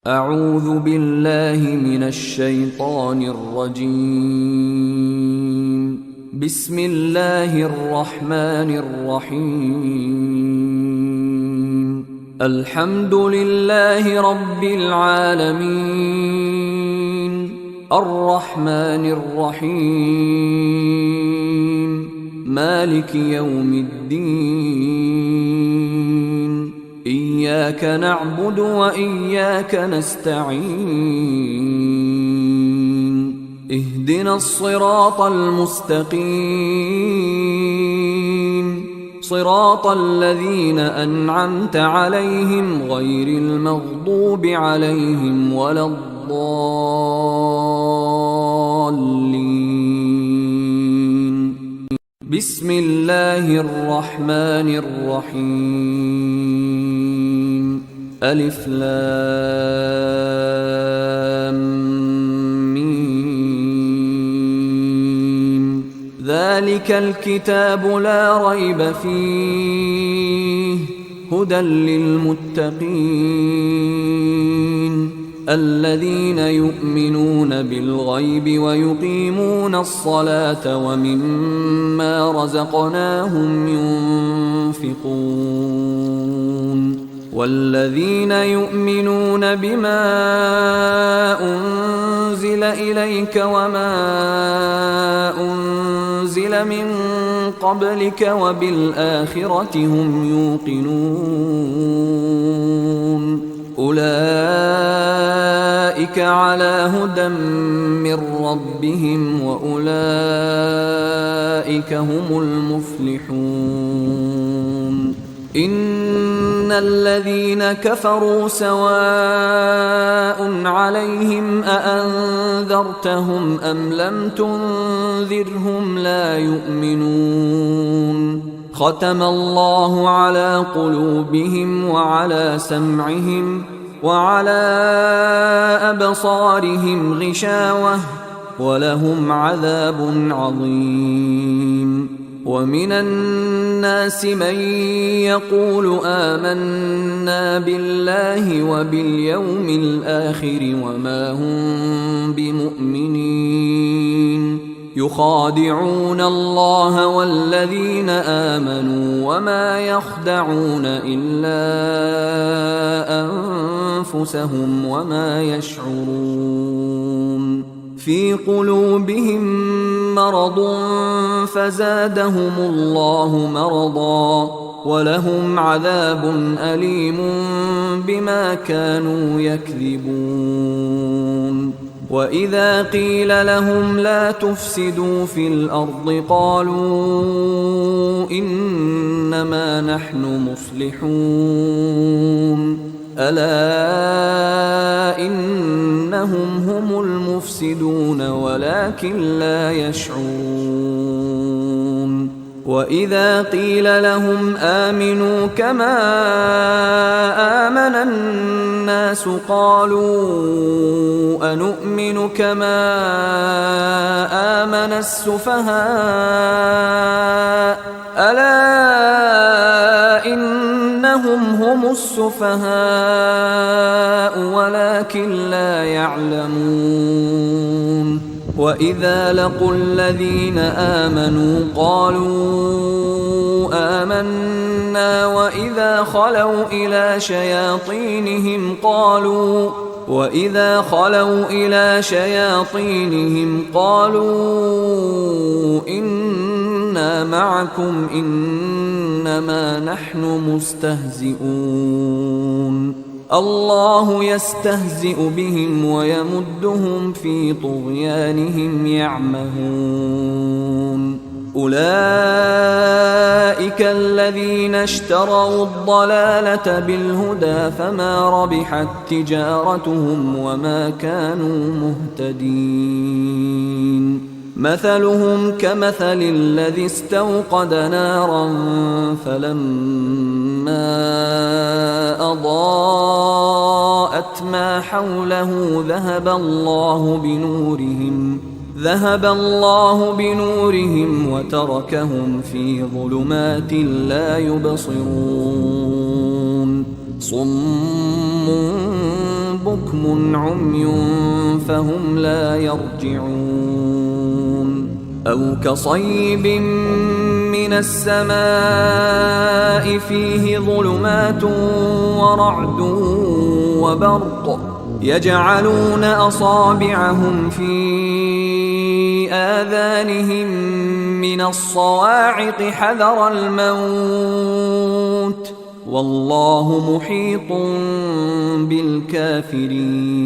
أعوذ بالله من الشيطان الرجيم. بسم الله الرحمن الرحيم. الحمد لله رب العالمين، الرحمن الرحيم، مالك يوم الدين. إياك نعبد وإياك نستعين. اهدنا الصراط المستقيم، صراط الذين أنعمت عليهم غير المغضوب عليهم ولا الضالين. بسم الله الرحمن الرحيم. ألف لام ميم. ذلك الكتاب لا ريب فيه، هدى للمتقين الذين يؤمنون بالغيب ويقيمون الصلاة ومما رزقناهم ينفقون. والذين يؤمنون بما أنزل إليك وما أنزل من قبلك وبالآخرة هم يوقنون. أولئك على هدى من ربهم وأولئك هم المفلحون. إن الذين كفروا سواء عليهم أأنذرتهم أم لم تنذرهم لا يؤمنون. ختم الله على قلوبهم وعلى سمعهم وعلى أبصارهم غشاوة ولهم عذاب عظيم. ومن الناس من يقول آمنا بالله وباليوم الآخر وما هم بمؤمنين. يخادعون الله والذين آمنوا وما يخدعون إلا أنفسهم وما يشعرون. في قلوبهم مرض فزادهم الله مرضا ولهم عذاب أليم بما كانوا يكذبون. وإذا قيل لهم لا تفسدوا في الأرض قالوا إنما نحن مصلحون. ألا إنهم هم المفسدون ولكن لا يشعرون. وإذا قيل لهم آمنوا كما آمن الناس قالوا أنؤمن كما آمن السفهاء. ألا إنهم هم السفهاء ولكن لا يعلمون. وإذا لقوا الذين آمنوا قالوا آمنا وإذا خلوا إلى شياطينهم قالوا إنا معكم إنما نحن مستهزئون. الله يستهزئ بهم ويمدهم في طغيانهم يعمهون. أولئك الذين اشتروا الضلالة بالهدى فما ربحت تجارتهم وما كانوا مهتدين. مثلهم كمثل الذي استوقد نارا فلما أضاءت ما حوله ذهب الله بنورهم وتركهم في ظلمات لا يبصرون. صم بكم عمي فهم لا يرجعون أو كصيب من السماء فيه ظلمات ورعد وبرق يجعلون أصابعهم في آذانهم من الصواعق حذر الموت والله محيط بالكافرين